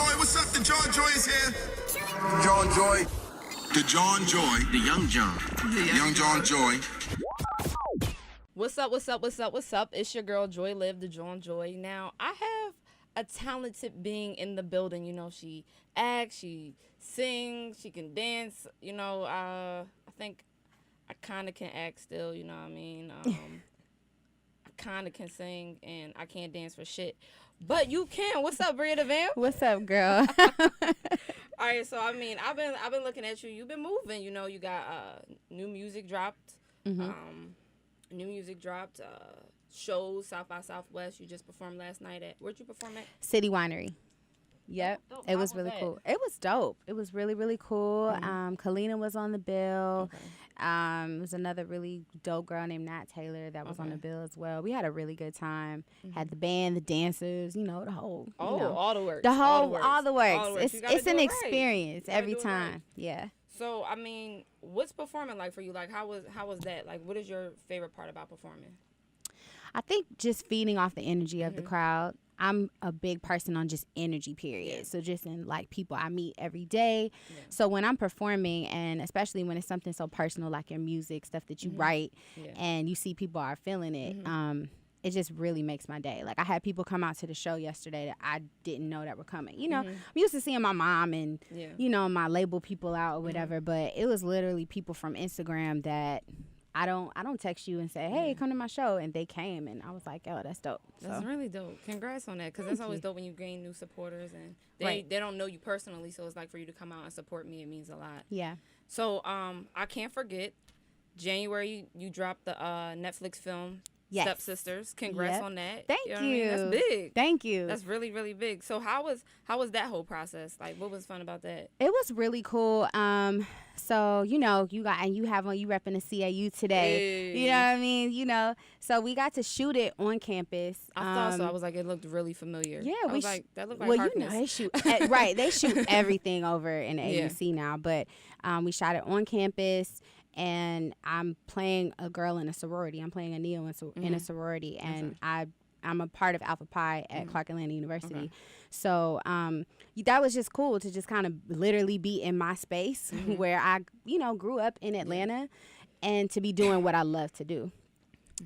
Joi. What's up? The Jawn Joi is here. Jawn Joi. The Jawn Joi. The young John. Young Jawn Joi. What's up? It's your girl Joy Live, the Jawn Joi. Now, I have a talented being in the building. You know, she acts, she sings, she can dance. You know, I think I kind of can act still, you know what I mean? I kind of can sing, and I can't dance for shit. But you can. What's up, Brie The Vamp? What's up, girl? All right, so I mean, I've been looking at you. You've been moving. You know, you got new music dropped. Shows South by Southwest. You just performed last night at, where'd you perform at? City Winery. Yep. Dope. It was really cool. It was dope. It was really, really cool. Kalina was on the bill. Okay. It was another really dope girl named Nat Taylor that was on the bill as well. We had a really good time. Had the band, the dancers, you know, the whole. All the works. All the works. It's an right. experience every time. Right. Yeah. So, I mean, what's performing like for you? Like, how was that? Like, what is your favorite part about performing? I think just feeding off the energy of the crowd. I'm a big person on just energy, period. Yeah. So just in like people I meet every day. Yeah. So when I'm performing, and especially when it's something so personal like your music, stuff that you write, and you see people are feeling it, it just really makes my day. Like I had people come out to the show yesterday that I didn't know that were coming. You know, I'm used to seeing my mom and, you know, my label people out or whatever, but it was literally people from Instagram that I don't text you and say, hey, come to my show, and they came, and I was like, oh, that's dope. That's really dope. Congrats on that, because that's always dope when you gain new supporters, and they don't know you personally, so it's like for you to come out and support me, it means a lot. Yeah. So I can't forget, January you dropped the Netflix film Stepsisters. Congrats on that. Thank you. Know what I mean? That's big. Thank you. That's really, really big. So how was that whole process? Like, what was fun about that? It was really cool. So you know, you repping the CAU today. Hey. You know what I mean? You know, so we got to shoot it on campus. I thought so. I was like, it looked really familiar. Yeah, I was like, that looked like well, Harkness. you know, they shoot right. They shoot everything over in the AUC now, but we shot it on campus. And I'm playing a girl in a sorority. I'm playing a neo in a sorority, and I'm a part of Alpha Pi at Clark Atlanta University. Okay. So that was just cool to just kind of literally be in my space where I, you know, grew up in Atlanta, and to be doing what I love to do.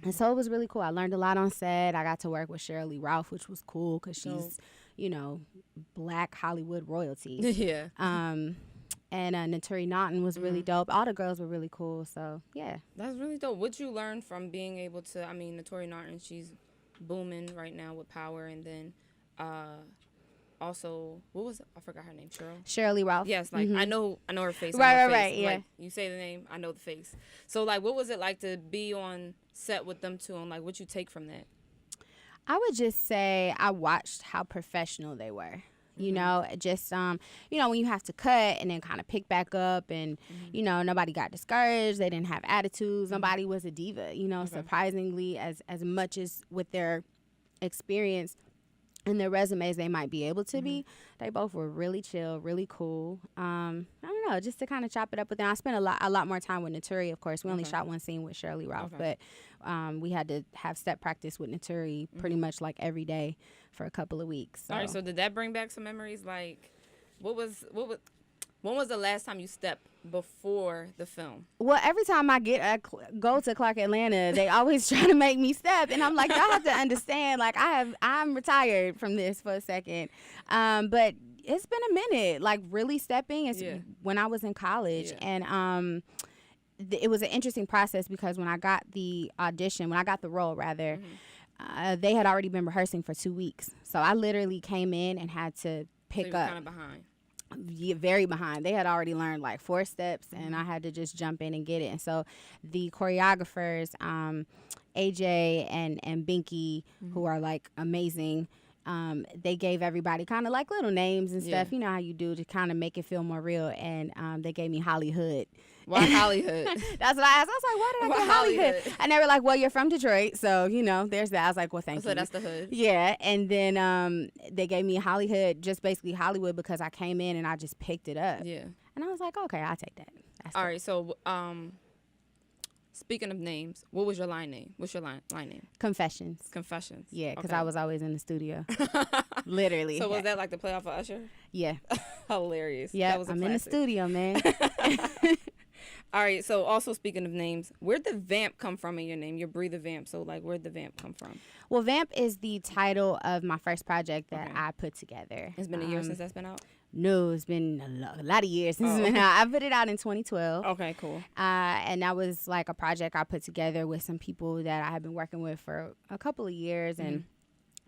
And so it was really cool. I learned a lot on set. I got to work with Shirley Ralph, which was cool because she's, you know, Black Hollywood royalty. Yeah. And Naturi Naughton was really dope. All the girls were really cool. So, yeah. That's really dope. What'd you learn from being able to, I mean, Naturi Naughton, she's booming right now with Power. And then also, I forgot her name, Shirley Ralph. Yes, like, I know her face. Right, yeah. Like, you say the name, I know the face. So, like, what was it like to be on set with them two? And, like, what you take from that? I would just say I watched how professional they were. You know, just, you know, when you have to cut and then kind of pick back up and, you know, nobody got discouraged. They didn't have attitudes. Nobody was a diva, you know, surprisingly, as much as with their experience and their resumes they might be able to be. They both were really chill, really cool. I don't know, just to kind of chop it up with them. I spent a lot more time with Naturi, of course. We only shot one scene with Shirley Ralph, but we had to have step practice with Naturi pretty much like every day for a couple of weeks. So. All right, so did that bring back some memories? Like, when was the last time you stepped before the film? Well, every time I go to Clark Atlanta, they always try to make me step, and I'm like, y'all have to understand, like I'm retired from this for a second, but it's been a minute, like really stepping. It's when I was in college, and it was an interesting process because when I got the role rather. They had already been rehearsing for 2 weeks. So I literally came in and had to pick up. Kind of behind. Yeah, very behind. They had already learned like 4 steps, and I had to just jump in and get it. And so the choreographers, AJ and Binky, who are like amazing, they gave everybody kind of like little names and stuff. You know how you do to kind of make it feel more real. And they gave me Hollywood. Why Hollywood? That's what I asked. I was like, why did I get Hollywood? And they were like, well, you're from Detroit, so, you know, there's that. I was like, well, thank you. So that's the hood. Yeah, and then they gave me Hollywood, just basically Hollywood, because I came in and I just picked it up. Yeah. And I was like, okay, I'll take that. All right, so Speaking of names, what was your line name? What's your line name? Confessions. Confessions. Yeah, because Okay. I was always in the studio. Literally. So was that like the play off of Usher? Yeah. Hilarious. Yeah, That was a I'm in the classic. studio, man. All right. So also speaking of names, where'd the Vamp come from in your name? You're Brie the Vamp. So like, where'd the Vamp come from? Well, Vamp is the title of my first project that Okay. I put together. It's been a year since that's been out. No, it's been a lot of years since it's been out. I put it out in 2012. Okay, cool. And that was like a project I put together with some people that I had been working with for a couple of years, and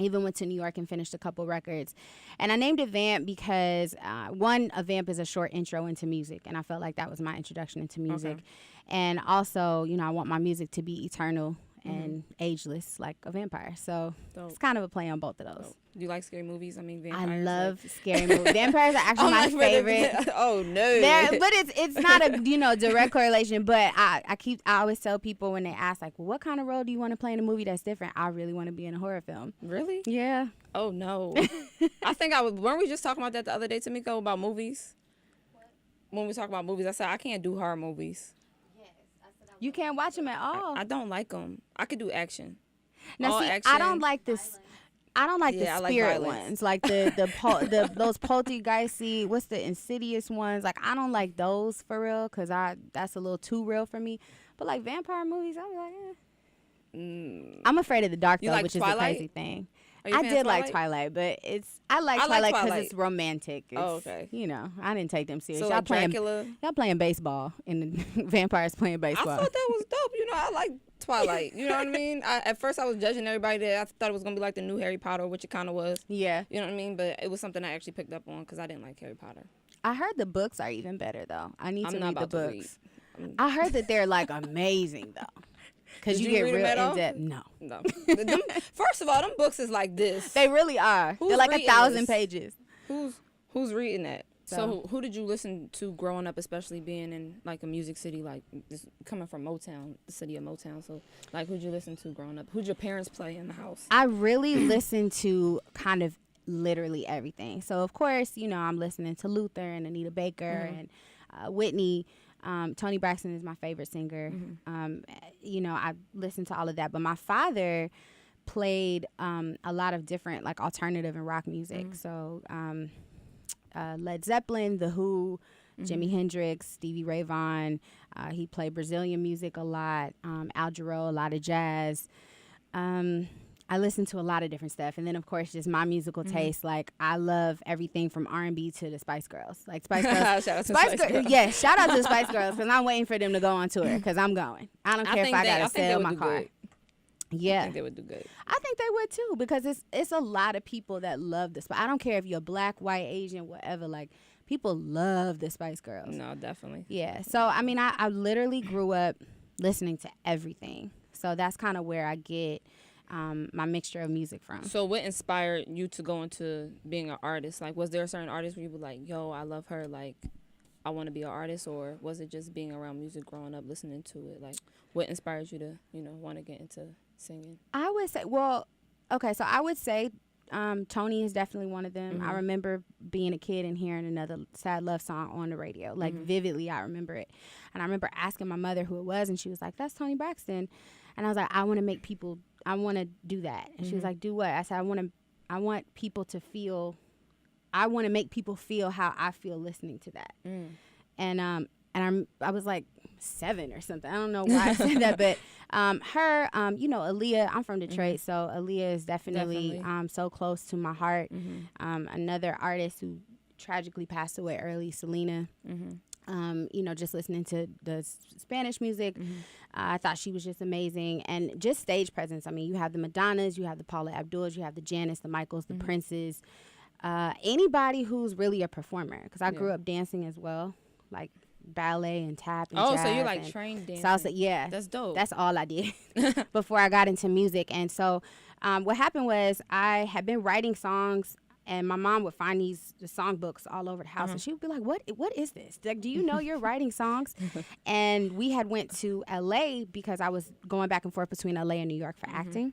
even went to New York and finished a couple records. And I named it Vamp because a vamp is a short intro into music, and I felt like that was my introduction into music. Okay. And also, you know, I want my music to be eternal and ageless, like a vampire. So Dope. it's kind of a play on both of those. Dope. Do you like scary movies? I mean, vampires. I love scary movies. Vampires are actually I'm my like, wait a favorite. minute. Oh no! But it's not a direct correlation. But I always tell people when they ask like, well, what kind of role do you want to play in a movie that's different? I really want to be in a horror film. Really? Yeah. Oh no! I think weren't we just talking about that the other day, Tamiko, about movies? When we talk about movies, I said I can't do horror movies. You can't watch them at all. I don't like them. I could do action. Now all see, action. I don't like this. I don't like Yeah, I the like spirit violence. ones, like the those poltergeisty. What's the insidious ones? Like I don't like those for real, cause that's a little too real for me. But like vampire movies, I'm like, I'm afraid of the dark You though, like which is Twilight? the crazy thing. Are you a I fan did of like Twilight? Twilight, but I like I like Twilight because Twilight. it's romantic. It's, Oh, okay. You know, I didn't take them serious. So y'all like Dracula. playing baseball, and the vampires playing I baseball. thought that was dope. You know, I like Twilight. You know what I mean? At first, I was judging everybody that I thought it was gonna be like the new Harry Potter, which it kind of was. Yeah, You know what I mean? But it was something I actually picked up on because I didn't like Harry Potter. I heard the books are even better though. I need I'm to not read the about to books. read. I heard that they're like amazing though, because Did you you get read 'em real at all? in depth. No, No. First of all, them books is like this. they really are. Who's They're like reading 1,000 this? pages. Who's reading that? So So- who did you listen to growing up, especially being in like a music city, like this, coming from Motown, the city of Motown? So like, who'd you listen to growing up? Who'd your parents play in the house? I really listen to kind of literally everything. So of course, you know, I'm listening to Luther and Anita Baker and Whitney. Toni Braxton is my favorite singer. You know, I listen to all of that. But my father played a lot of different like alternative and rock music. So Led Zeppelin, The Who, Jimi Hendrix, Stevie Ray Vaughan. He played Brazilian music a lot. Al Jarreau, a lot of jazz. I listen to a lot of different stuff, and then of course just my musical taste. Like I love everything from R&B to the Spice Girls. Like Spice Girls, Shout out to Spice Girls. Yeah, shout out to the Spice Girls because I'm waiting for them to go on tour because I'm going. I don't care if I gotta sell my car. Yeah, I think they would do good. I think they would too because it's a lot of people that love the Spice. I don't care if you're black, white, Asian, whatever. Like people love the Spice Girls. No, definitely. Yeah. So I mean, I literally grew up listening to everything. So that's kind of where I get my mixture of music from. So what inspired you to go into being an artist? Like, was there a certain artist where you were like, yo, I love her, like, I want to be an artist? Or was it just being around music, growing up, listening to it? Like, what inspired you to, you know, want to get into singing? I would say, well, okay, so I would say Tony is definitely one of them. I remember being a kid and hearing another Sad Love song on the radio. Like, vividly, I remember it. And I remember asking my mother who it was, and she was like, that's Toni Braxton. And I was like, I want to do that. And she was like, do what? I said, I want people to feel, I want to make people feel how I feel listening to that. And I was like 7 or something. I don't know why I said that, but her, you know, Aaliyah, I'm from Detroit, so Aaliyah is definitely. So close to my heart. Another artist who tragically passed away early, Selena. You know, just listening to the Spanish music, I thought she was just amazing. And just stage presence. I mean, you have the Madonnas, you have the Paula Abduls, you have the Janis, the Michaels, the Princes. Anybody who's really a performer. Because I grew up dancing as well, like ballet and tap and jazz. So you're like trained dancing. Salsa, yeah. That's dope. That's all I did before I got into music. And so what happened was I had been writing songs, and my mom would find the songbooks all over the house, and she would be like, "What is this? Like, do you know you're writing songs?" And we had went to LA because I was going back and forth between LA and New York for acting.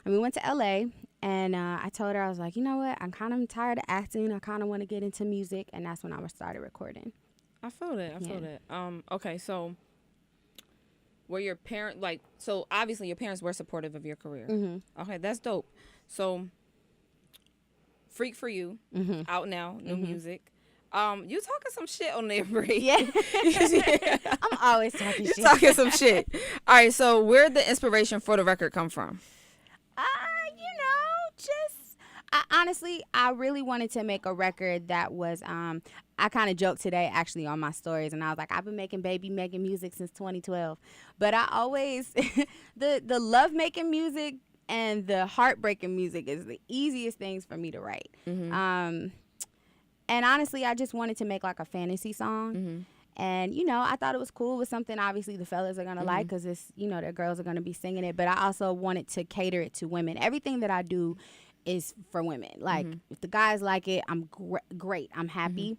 And we went to LA, and I told her, I was like, you know what? I'm kind of tired of acting. I kind of want to get into music, and that's when I started recording. I feel that. I feel that. Okay, so were your parent like? So obviously your parents were supportive of your career. Mm-hmm. Okay, that's dope. So, Freak for You, Mm-hmm. out now, new Mm-hmm. music. You talking some shit on there, Brie. Yeah. I'm always talking You shit. talking some shit. All right, so where'd the inspiration for the record come from? Honestly, I really wanted to make a record that was, I kind of joked today actually on my stories, and I was like, I've been making music since 2012. But I always, the love making music and the heartbreaking music is the easiest things for me to write. Mm-hmm. And honestly, I just wanted to make like a fantasy song. Mm-hmm. And, I thought it was cool. It was something obviously the fellas are going to like because it's, their girls are going to be singing it. But I also wanted to cater it to women. Everything that I do is for women. Like, if the guys like it, I'm great. I'm happy.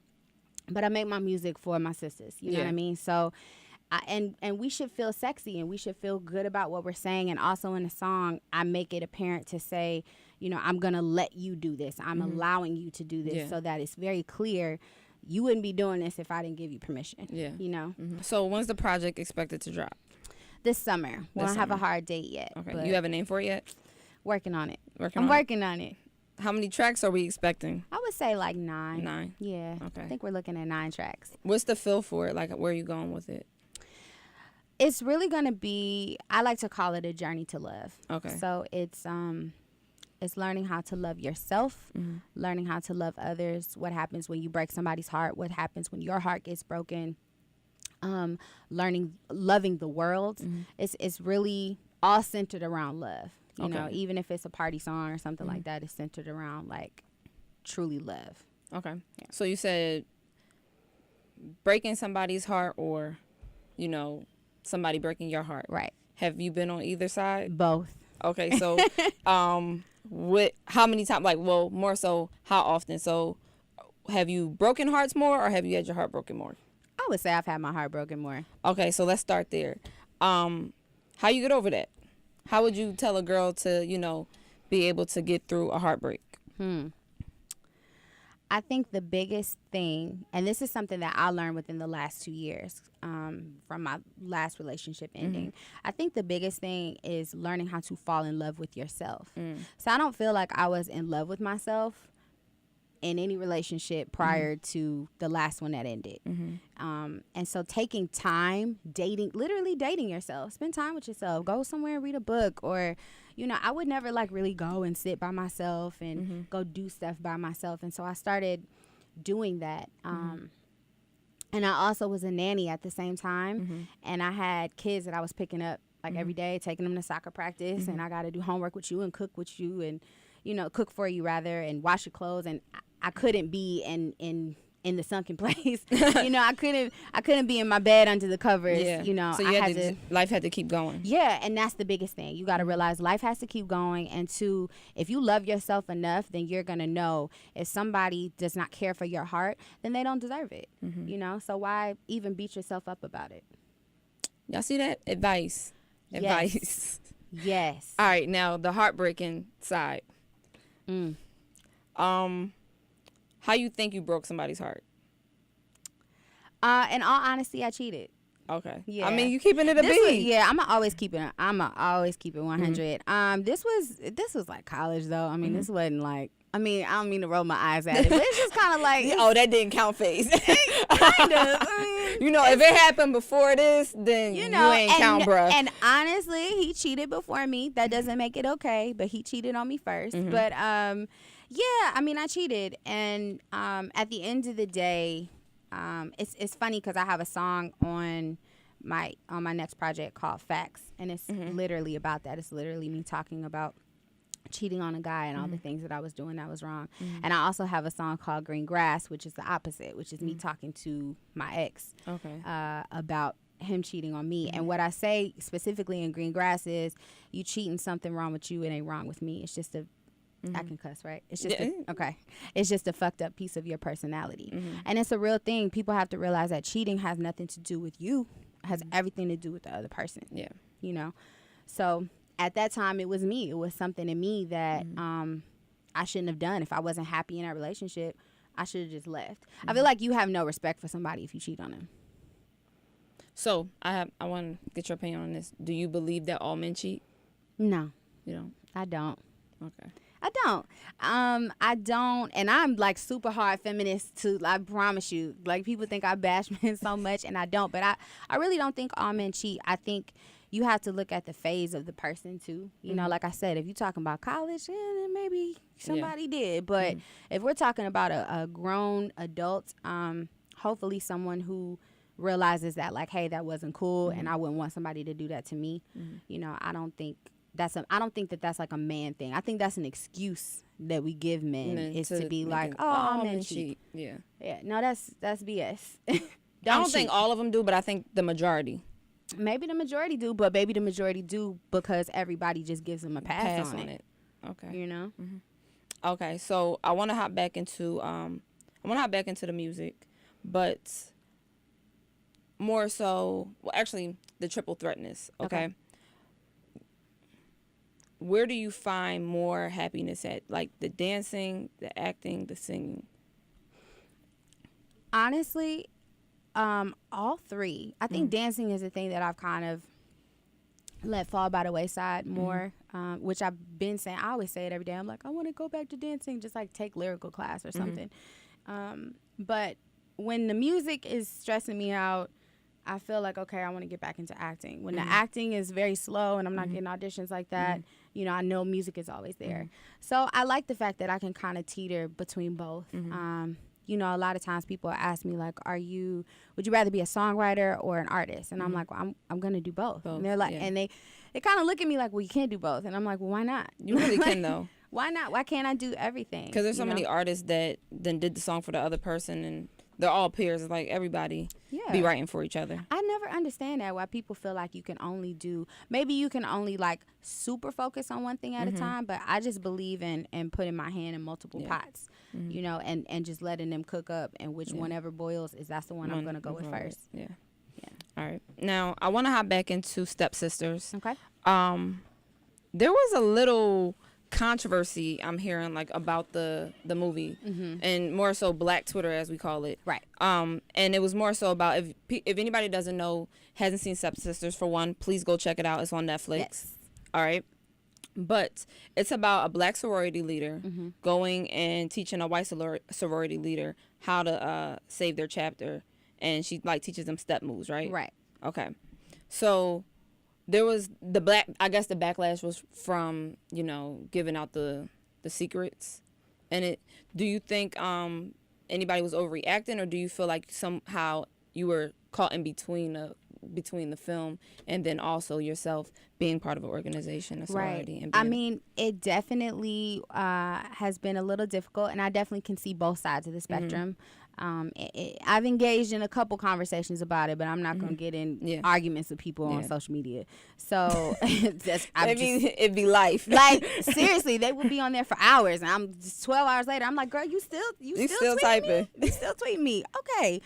But I make my music for my sisters. You know what I mean? So, and we should feel sexy and we should feel good about what we're saying. And also in the song, I make it apparent to say, I'm going to let you do this. I'm allowing you to do this so that it's very clear. You wouldn't be doing this if I didn't give you permission. Yeah. So when's the project expected to drop? This summer. We don't have a hard date yet. Okay. You have a name for it yet? Working on it. Working on it. How many tracks are we expecting? I would say like 9. 9? Yeah. Okay. I think we're looking at 9 tracks. What's the feel for it? Like, where are you going with it? It's really going to be, I like to call it a journey to love. Okay. So it's learning how to love yourself, learning how to love others, what happens when you break somebody's heart, what happens when your heart gets broken, loving the world. It's really all centered around love. You know, even if it's a party song or something like that, it's centered around like truly love. Okay. Yeah. So you said breaking somebody's heart or, somebody breaking your heart. Right. Have you been on either side? Both. Okay. So, how many times? Like, well, more so, how often? So, have you broken hearts more or have you had your heart broken more? I would say I've had my heart broken more. Okay. So let's start there. How you get over that? How would you tell a girl to, be able to get through a heartbreak? I think the biggest thing, and this is something that I learned within the last 2 years from my last relationship ending, I think the biggest thing is learning how to fall in love with yourself. So I don't feel like I was in love with myself in any relationship prior to the last one that ended. And so taking time, literally dating yourself, spend time with yourself, go somewhere and read a book, or, I would never like really go and sit by myself and go do stuff by myself. And so I started doing that. And I also was a nanny at the same time. And I had kids that I was picking up like every day, taking them to soccer practice. And I got to do homework with you and cook with you and, cook for you rather, and wash your clothes. And I couldn't be in the sunken place. I couldn't be in my bed under the covers. So life had to keep going. Yeah, and that's the biggest thing. You got to realize life has to keep going. And 2, if you love yourself enough, then you're going to know if somebody does not care for your heart, then they don't deserve it. So why even beat yourself up about it? Y'all see that? Advice. Yes. All right, now the heartbreaking side. How you think you broke somebody's heart? In all honesty, I cheated. Okay. Yeah. I mean, you keeping it a beat. Yeah, I'ma always keep it 100. This was like college though. I mean, this wasn't like. I mean, I don't mean to roll my eyes at it, but it's just kind of like. Oh, that didn't count, face. Kind of. I mean, if it happened before this, then you ain't count, bruh. And honestly, he cheated before me. That doesn't make it okay, but he cheated on me first. But yeah, I mean, I cheated, and at the end of the day, it's funny because I have a song on my next project called Facts, and it's literally about that. It's literally me talking about cheating on a guy and all the things that I was doing that was wrong. And I also have a song called Green Grass, which is the opposite, which is me talking to my ex about him cheating on me. And what I say specifically in Green Grass is, you cheating, something wrong with you, it ain't wrong with me. It's just I can cuss, right? It's just okay. It's just a fucked up piece of your personality. And it's a real thing. People have to realize that cheating has nothing to do with you. It has everything to do with the other person. Yeah. So at that time, it was me. It was something in me that I shouldn't have done. If I wasn't happy in that relationship, I should have just left. I feel like you have no respect for somebody if you cheat on them. So I want to get your opinion on this. Do you believe that all men cheat? No, You don't. I don't. Okay. I don't. I don't, and I'm like super hard feminist too. I promise you. Like people think I bash men so much, and I don't. But I really don't think all men cheat. I think you have to look at the phase of the person too. You know, like I said, if you're talking about college, then maybe somebody did. But if we're talking about a grown adult, hopefully someone who realizes that like, hey, that wasn't cool, and I wouldn't want somebody to do that to me. You know, I don't think that that's like a man thing. I think that's an excuse that we give men is to be like, all men cheat. Yeah. No, that's BS. I don't think all of them do, but I think the majority. Maybe the majority do, but maybe the majority do because everybody just gives them a pass on it. Okay. You know. Okay, so I want to hop back into the music, but more so, well, actually, the triple threatness. Okay. Where do you find more happiness at? Like the dancing, the acting, the singing? Honestly, all three. I think dancing is a thing that I've kind of let fall by the wayside more, which I've been saying. I always say it every day. I'm like, I want to go back to dancing, just like take lyrical class or something. But when the music is stressing me out, I feel like, okay, I want to get back into acting. When the acting is very slow and I'm not getting auditions like that, you know, I know music is always there. So I like the fact that I can kind of teeter between both. You know, a lot of times people ask me like, would you rather be a songwriter or an artist? And I'm like, well, I'm going to do both. And they're like, and they kind of look at me like, well, you can't do both. And I'm like, well, why not? You really can though. Why not? Why can't I do everything? Because there's so many artists that then did the song for the other person, and they're all peers. It's like everybody be writing for each other. I never understand that, why people feel like you can only like super focus on one thing at a time. But I just believe in putting my hand in multiple pots, you know, and just letting them cook up, and which whenever boils that's the one I'm going to go with first. Yeah. All right. Now, I want to hop back into Stepsisters. Okay. There was a little controversy I'm hearing like about the movie, and more so Black Twitter as we call it, right? And it was more so about if anybody doesn't know, hasn't seen Stepsisters, for one, please go check it out. It's on Netflix. Yes. All right, but it's about a Black sorority leader going and teaching a white sorority leader how to save their chapter, and she like teaches them step moves, right? Okay, so there was the backlash was from, you know, giving out the secrets. And do you think anybody was overreacting, or do you feel like somehow you were caught in between the film and then also yourself being part of an organization, a sorority? Right. I mean, it definitely has been a little difficult, and I definitely can see both sides of the spectrum. I've engaged in a couple conversations about it, but I'm not going to get in arguments with people on social media. So it'd be life. Like, seriously, they would be on there for hours, and I'm just 12 hours later, I'm like, girl, you still typing. You still tweet me. Okay.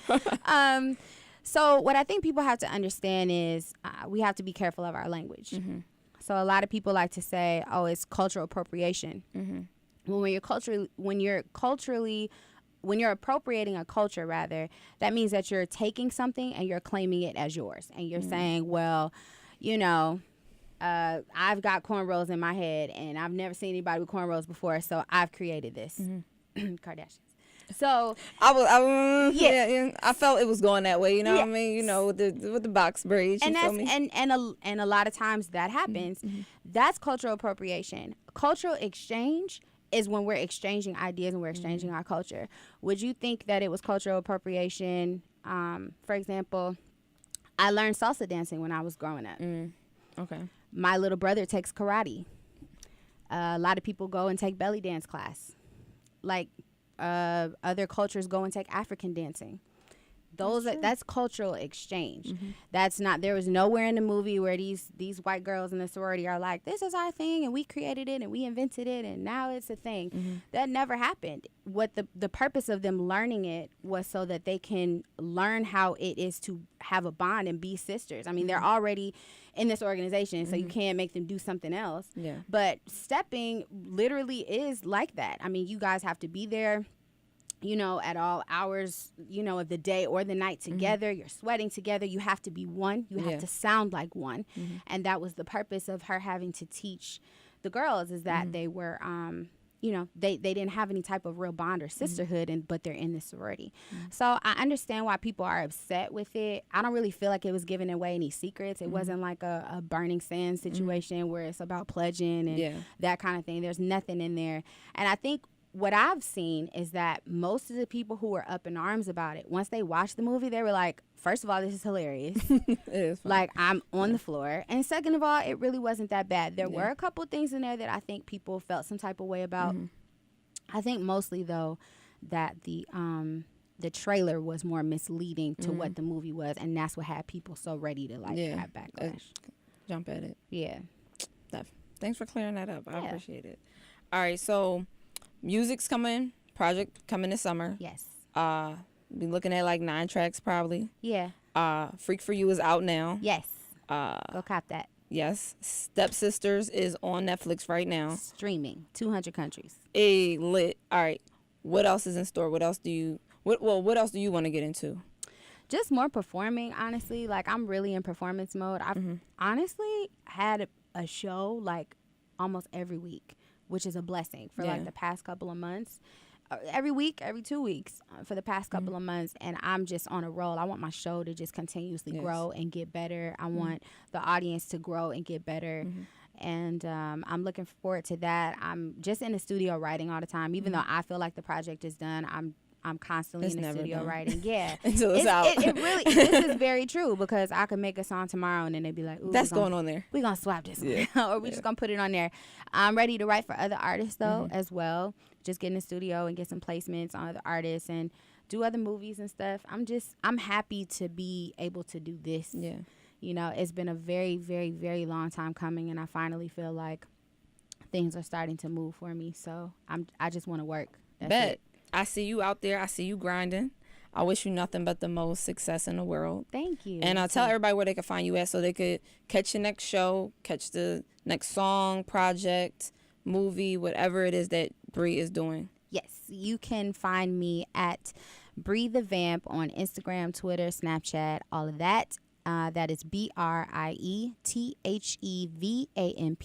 So what I think people have to understand is we have to be careful of our language. So a lot of people like to say, oh, it's cultural appropriation. When you're appropriating a culture, rather, that means that you're taking something and you're claiming it as yours. And you're saying, well, you know, I've got cornrows in my head and I've never seen anybody with cornrows before, so I've created this. Kardashians. So I felt it was going that way, you know what I mean? You know, with the box braids, and feel me? And a lot of times that happens. That's cultural appropriation. Cultural exchange is when we're exchanging ideas and we're exchanging our culture. Would you think that it was cultural appropriation? For example, I learned salsa dancing when I was growing up. Okay. My little brother takes karate. A lot of people go and take belly dance class. Like other cultures go and take African dancing. That's cultural exchange. That's not, there was nowhere in the movie where these white girls in the sorority are like, this is our thing and we created it and we invented it and now it's a thing. That never happened. What the purpose of them learning it was so that they can learn how it is to have a bond and be sisters. I mean, they're already in this organization, so you can't make them do something else. But stepping literally is like that. I mean, you guys have to be there. at all hours, of the day or the night together. You're sweating together. You have to be one. You have to sound like one. And that was the purpose of her having to teach the girls, is that they were, they didn't have any type of real bond or sisterhood, but they're in the sorority. So I understand why people are upset with it. I don't really feel like it was giving away any secrets. It wasn't like a Burning Sand situation where it's about pledging and that kind of thing. There's nothing in there. And I think what I've seen is that most of the people who were up in arms about it, once they watched the movie, they were like, first of all, this is hilarious. It is funny. Like, I'm on the floor. And second of all, it really wasn't that bad. There were a couple things in there that I think people felt some type of way about. I think mostly, though, that the trailer was more misleading to what the movie was. And that's what had people so ready to, have backlash. Jump at it. Yeah. Thanks for clearing that up. I appreciate it. All right, so music's coming. Project coming this summer. Yes. Be looking at like 9 tracks probably. Yeah. Freak for You is out now. Yes. Go cop that. Yes. Stepsisters is on Netflix right now. Streaming 200 countries. Lit. All right. What else is in store? What else do you want to get into? Just more performing, honestly. Like, I'm really in performance mode. I've honestly had a show like almost every week, which is a blessing for like the past couple of months. Every week, every 2 weeks for the past couple of months, and I'm just on a roll. I want my show to just continuously grow and get better. I want the audience to grow and get better, and I'm looking forward to that. I'm just in the studio writing all the time. Even though I feel like the project is done, I'm constantly in the studio writing. Yeah. Until it's out. It really, this is very true, because I could make a song tomorrow and then they'd be like, ooh, that's going on there. We're going to swap this one. Or we're just going to put it on there. I'm ready to write for other artists, though, as well. Just get in the studio and get some placements on other artists and do other movies and stuff. I'm happy to be able to do this. Yeah. It's been a very, very, very long time coming, and I finally feel like things are starting to move for me. So I just want to work. That's it. I see you out there. I see you grinding. I wish you nothing but the most success in the world. Thank you. And I'll tell everybody where they can find you at, so they could catch your next show, catch the next song, project, movie, whatever it is that Brie is doing. Yes, you can find me at Brie The Vamp on Instagram, Twitter, Snapchat, all of that. That is BrieTheVamp.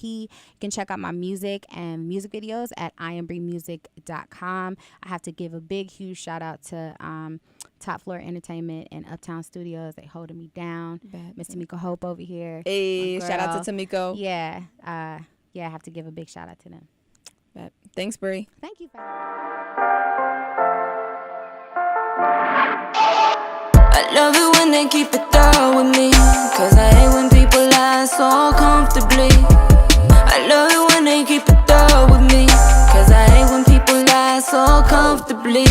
You can check out my music and music videos at IamBrieMusic.com. I have to give a big, huge shout out to Top Floor Entertainment and Uptown Studios. They holding me down. Miss Tamiko Hope over here. Hey, shout out to Tamiko. Yeah, I have to give a big shout out to them. Thanks, Brie. Thank you. I love it when they keep it thorough with me, cause I hate when people lie so comfortably. I love it when they keep it thorough with me, cause I hate when people lie so comfortably.